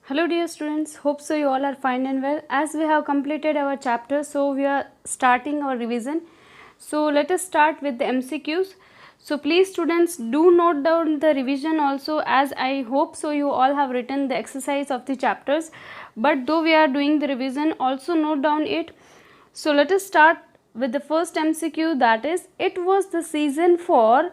Hello dear students, hope so you all are fine and well. As we have completed our chapter, so we are starting our revision. So let us start with the MCQs. So please students do note down the revision also, as I hope so you all have written the exercise of the chapters. But though we are doing the revision, also note down it. So let us start with the first MCQ, that is, it was the season for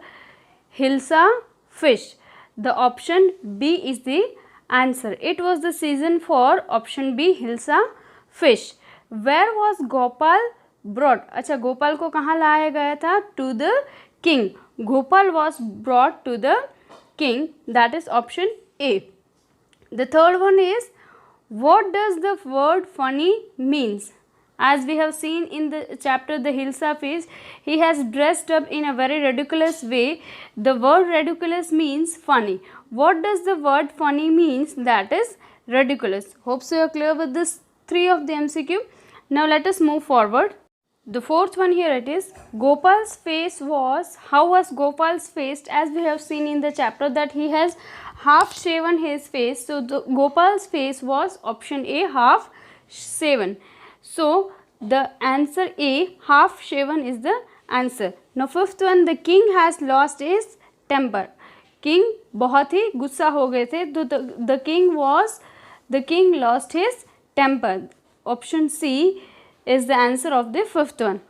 Hilsa fish. The option B is the answer. It was the season for option B Hilsa fish. Where was Gopal brought? अच्छा, गोपाल को कहाँ लाया गया था? To the king. Gopal was brought to the king. That is option A. The third one is, what does the word funny means? As we have seen in the chapter The Hilsa Fish, he has dressed up in a very ridiculous way. The word ridiculous means funny. What does the word funny means? That is ridiculous. Hope so you are clear with this three of the MCQ. Now let us move forward. The fourth one here it is, Gopal's face was, how was Gopal's face? As we have seen in the chapter that he has half shaven his face. So the Gopal's face was option A, half shaven. So the answer A, half shaven, is the answer. Now fifth one, the king has lost his temper. King बहुत ही गुस्सा हो गए थे, तो the king lost his temper. Option C is the answer of the fifth one.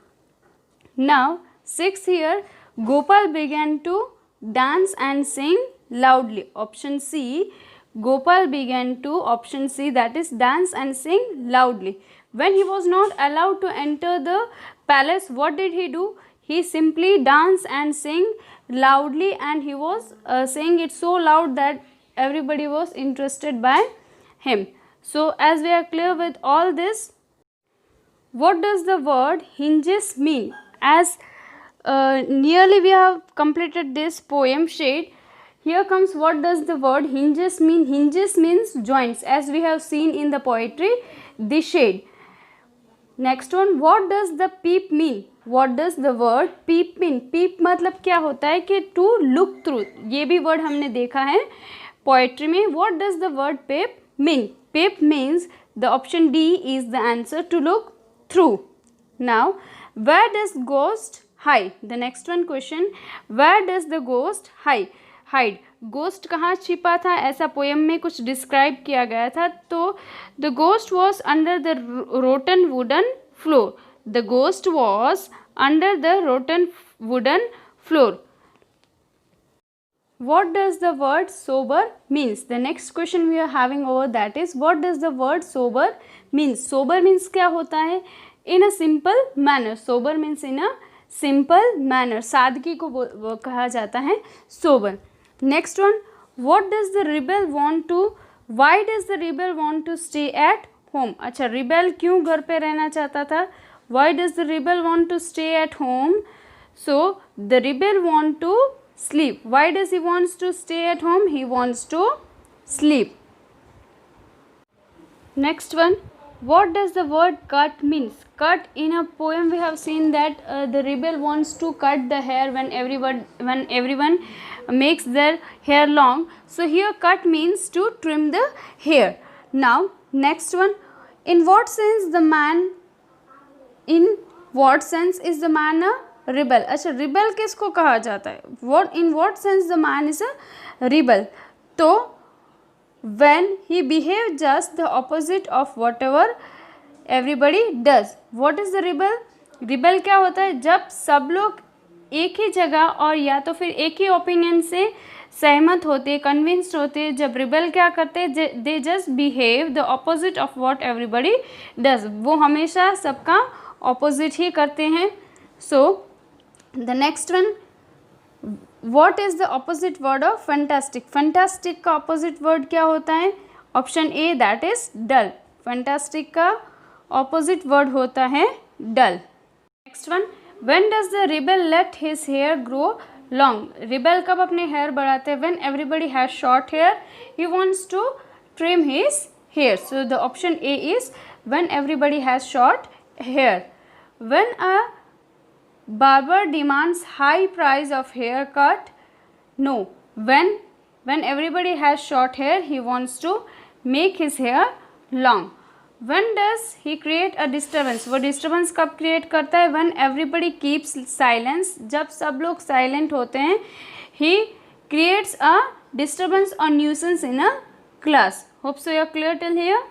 Now sixth here, Gopal began to dance and sing loudly. Option C, Gopal began to, option C, that is, dance and sing loudly. When he was not allowed to enter the palace, what did he do? He simply danced and sang loudly, and he was saying it so loud that everybody was interested by him. So as we are clear with all this, what does the word hinges mean? As nearly we have completed this poem shade, here comes what does the word hinges mean. Hinges means joints, as we have seen in the poetry The Shade. Next one, what does the peep mean? What does the word peep mean? Peep मतलब क्या होता है कि to look through, ये भी word हमने देखा है पोएट्री में. What does the word pep mean? Pep means, the option D is the answer, to look through. Now where does ghost hide? The next one question, where does the ghost hide? Ghost कहाँ छिपा था, ऐसा poem में कुछ describe किया गया था. तो the ghost was under the rotten wooden floor. The ghost was under the rotten wooden floor. What does the word sober means? The next question we are having over that is, what does the word sober means? Sober means क्या होता है? In a simple manner. Sober means in a simple manner. सादगी को कहा जाता है sober. Next one, what does the rebel want to, why does the rebel want to stay at home? अच्छा, rebel क्यों घर पे रहना चाहता था? Why does the rebel want to stay at home? So the rebel want to sleep. Why does he wants to stay at home? He wants to sleep. Next one, what does the word cut means? Cut, in a poem we have seen that the rebel wants to cut the hair when everyone makes their hair long. So here cut means to trim the hair. Now next one, in what sense is the man a rebel? अच्छा, rebel किसको कहा जाता है? In what sense the man is a rebel? तो when he behave just the opposite of whatever everybody does. What is the rebel? rebel क्या होता है? जब सब लोग एक ही जगह और या तो फिर एक ही ओपिनियन से सहमत होते, कन्विंस्ड होते, जब रिबल क्या करते, they just behave the opposite of what everybody does. वो हमेशा सबका ऑपोजिट ही करते हैं. So the next one, what is the opposite word of fantastic? Fantastic का ऑपोजिट वर्ड क्या होता है? Option A, that is dull. Fantastic का ऑपोजिट वर्ड होता है dull. Next one, when does the rebel let his hair grow long? rebel कब अपने hair बढ़ाते हैं? when everybody has short hair, he wants to trim his hair. So the option A is when everybody has short hair. when a barber demands high price of haircut? No. when everybody has short hair, he wants to make his hair long. When does he create a disturbance? वो disturbance कब create करता है? When everybody keeps silence, जब सब लोग silent होते हैं, he creates a disturbance or nuisance in a class. Hope so you are clear till here.